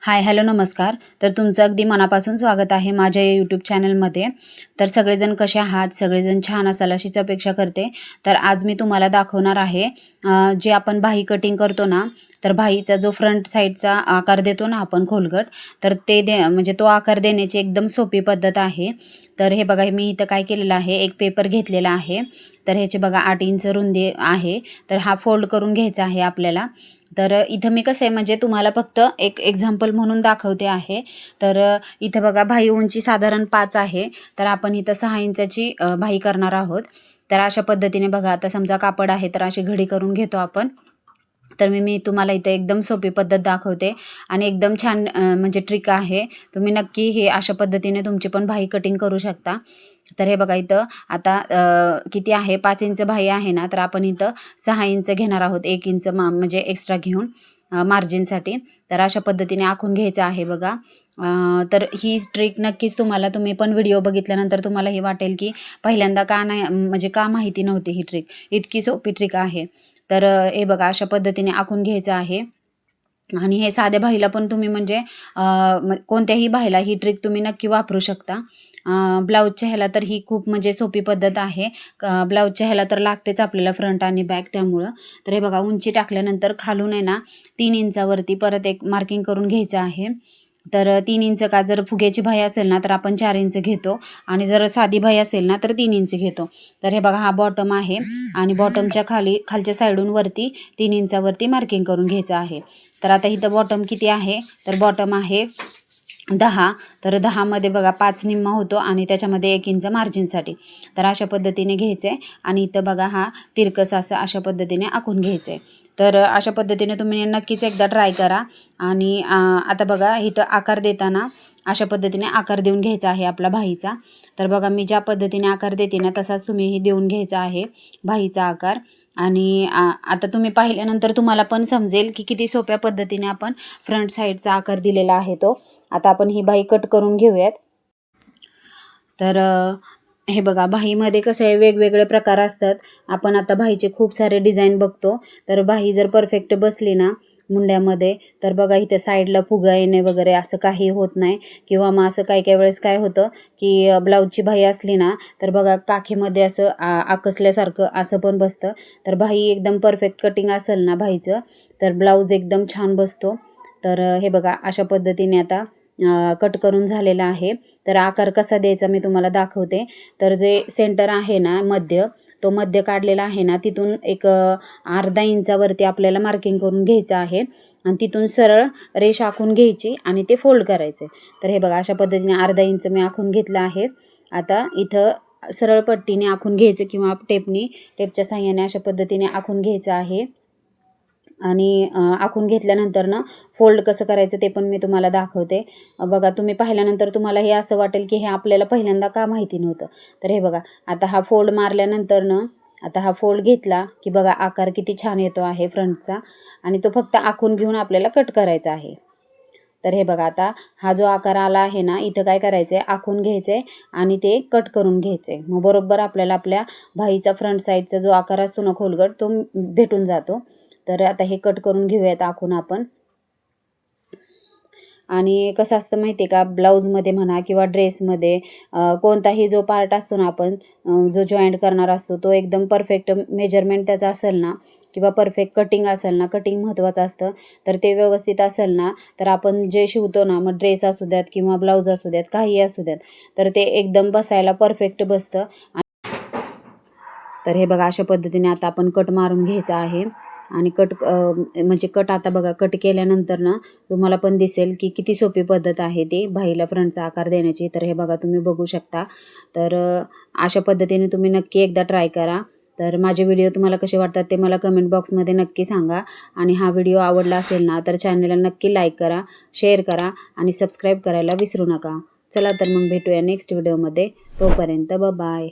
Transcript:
Hi hello नमस्कार. तर तुमचं अगदी मनापासून स्वागत आहे माझ्या यूट्यूब चॅनलमध्ये. तर सगळेजण कसे आहात? सगळेजण छान असाल अशीच अपेक्षा करते. तर आज मी तुम्हाला दाखवणार आहे जे आपण बाही कटिंग करतो ना, तर बाहीचा जो फ्रंट साईडचा आकार देतो ना आपण खोलगट, तर ते म्हणजे तो आकार देण्याची एकदम सोपी पद्धत आहे. तर हे बघा, मी इथं काय केलेलं आहे, एक पेपर घेतलेला आहे. तर ह्याचे बघा 8 इंच रुंदी आहे. तर हा फोल्ड करून घ्यायचा आहे आपल्याला. तर इथं मी कसं आहे, म्हणजे तुम्हाला फक्त एक एक्झाम्पल म्हणून दाखवते आहे. तर इथं बघा, बाही उंची साधारण 5 आहे. तर आपण इथं 6 इंचाची बाही करणार आहोत. तर अशा पद्धतीने बघा, आता समजा कापड आहे तर अशी घडी करून घेतो आपण. तर मी तुम्हाला इथं एकदम सोपी पद्धत दाखवते आणि एकदम छान म्हणजे ट्रिक आहे. तुम्ही नक्की हे अशा पद्धतीने तुमची पण बाही कटिंग करू शकता. तर हे बघा, इथं आता किती आहे, 5 इंच बाही आहे ना, तर आपण इथं 6 इंच घेणार आहोत. 1 इंच म्हणजे एक्स्ट्रा घेऊन मार्जिनसाठी. तर अशा पद्धतीने आखून घ्यायचं आहे बघा. तर ही ट्रिक नक्कीच तुम्ही पण व्हिडिओ बघितल्यानंतर तुम्हाला हे वाटेल की पहिल्यांदा का नाही, म्हणजे का माहिती नव्हती ही ट्रिक. इतकी सोपी ट्रिक आहे. तर हे बघा, अशा पद्धतीने आखून घ्यायचं आहे. आणि हे साध्या बाहीला पण तुम्ही म्हणजे कोणत्याही बाहीला ही ट्रिक तुम्ही नक्की वापरू शकता. ब्लाऊजच्या ह्याला तर ही खूप म्हणजे सोपी पद्धत आहे. ब्लाऊजच्या ह्याला तर लागतेच आपल्याला फ्रंट आणि बॅक, त्यामुळं. तर हे बघा, उंची टाकल्यानंतर खालून आहे ना 3 इंचावरती परत एक मार्किंग करून घ्यायचं आहे. तर 3 इंच का, जर फुग्याची बाही असेल ना तर आपण 4 इंच घेतो आणि जर साधी बाही असेल ना तर 3 इंच घेतो. तर हे बघा, हा बॉटम आहे आणि बॉटमच्या खालच्या साईडून वरती 3 इंचावरती मार्किंग करून घ्यायचं आहे. तर आता इथं बॉटम किती आहे, तर बॉटम आहे 10. तर 10 मध्ये बघा 5 निम्मा होतो आणि त्याच्यामध्ये 1 इंच मार्जिनसाठी. तर अशा पद्धतीने घ्यायचं आहे आणि इथं बघा, हा तिरकस असं अशा पद्धतीने आखून घ्यायचं आहे. तर अशा पद्धतीने तुम्ही नक्कीच एकदा ट्राय करा. आणि आता बघा, इथं आकार देताना अशा पद्धतीने आकार देऊन घ्यायचा आहे आपला बाहीचा. तर बघा, मी ज्या पद्धतीने आकार देते ना तसाच तुम्हीही देऊन घ्यायचा आहे बाहीचा आकार. आणि आता तुम्ही पाहिल्यानंतर तुम्हाला पण समजेल की किती सोप्या पद्धतीने आपण फ्रंट साईडचा आकार दिलेला आहे तो. आता आपण ही बाही कट करून घेऊयात. तर हे बघा, बाहीमध्ये कसं आहे, वेगवेगळे प्रकार असतात. आपण आता बाहीचे खूप सारे डिझाईन बघतो. तर बाही जर परफेक्ट बसली ना मुंड्यामध्ये, तर बघा इथे साईडला फुगा येणे वगैरे असं काही होत नाही. किंवा मग असं काही वेळेस काय होतं की ब्लाऊजची बाही असली ना तर बघा, काखेमध्ये असं आकसल्यासारखं असं पण बसतं. तर बाही एकदम परफेक्ट कटिंग असेल ना बाहीचं, तर ब्लाऊज एकदम छान बसतो. तर हे बघा, अशा पद्धतीने आता कट करून झालेला आहे. तर आकार कसा द्यायचा मी तुम्हाला दाखवते. तर जे सेंटर आहे ना मध्य, तो मध्य काढलेला आहे ना, तिथून एक अर्धा इंचावरती आपल्याला मार्किंग करून घ्यायचं आहे आणि तिथून सरळ रेष आखून घ्यायची आणि ते फोल्ड करायचे. तर हे बघा, अशा पद्धतीने अर्धा इंच मी आखून घेतलं आहे. आता इथं सरळ पट्टीने आखून घ्यायचं किंवा टेपच्या साहाय्याने अशा पद्धतीने आखून घ्यायचं आहे. आणि आखून घेतल्यानंतर ना फोल्ड कसं करायचं ते पण मी तुम्हाला दाखवते. बघा, तुम्ही पाहिल्यानंतर तुम्हाला हे असं वाटेल की हे आपल्याला पहिल्यांदा का माहिती नव्हतं. तर हे बघा, आता हा फोल्ड मारल्यानंतर ना, आता हा फोल्ड घेतला की बघा, आकार किती छान येतो आहे फ्रंटचा. आणि तो फक्त आखून घेऊन आपल्याला कट करायचा आहे. तर हे बघा, आता हा जो आकार आला आहे ना, इथं काय करायचं आहे, आखून घ्यायचं आहे आणि ते कट करून घ्यायचं आहे. मग बरोबर आपल्याला आपल्या बाहीचा फ्रंट साईडचा जो आकार असतो ना खोलगट, तो भेटून जातो. तर आता हे कट करून घेऊयात आखून आपण. आणि कसं असतं माहिती आहे का, ब्लाऊजमध्ये म्हणा किंवा ड्रेसमध्ये कोणताही जो पार्ट असतो ना आपण जो जॉईंट करणार असतो, तो एकदम परफेक्ट मेजरमेंट त्याचा असेल ना किंवा परफेक्ट कटिंग असेल ना, कटिंग महत्त्वाचं असतं. तर ते व्यवस्थित असेल ना, तर आपण जे शिवतो ना, मग ड्रेस असू द्यात किंवा ब्लाऊज असू द्यात, काहीही असू द्यात, तर ते एकदम बसायला परफेक्ट बसतं. तर हे बघा, अशा पद्धतीने आता आपण कट मारून घ्यायचा आहे. आणि म्हणजे कट आता बघा, कट केल्यानंतर ना तुम्हाला पण दिसेल की किती सोपी पद्धत आहे ती बाहीला फ्रंटचा आकार देण्याची. तर हे बघा, तुम्ही बघू शकता. तर अशा पद्धतीने तुम्ही नक्की एकदा ट्राय करा. तर माझे व्हिडिओ तुम्हाला कसे वाटतात ते मला कमेंट बॉक्समध्ये नक्की सांगा. आणि हा व्हिडिओ आवडला असेल ना तर चॅनलला नक्की लाईक करा, शेअर करा आणि सबस्क्राईब करायला विसरू नका. चला तर मग भेटूया नेक्स्ट व्हिडिओमध्ये. तोपर्यंत बाय.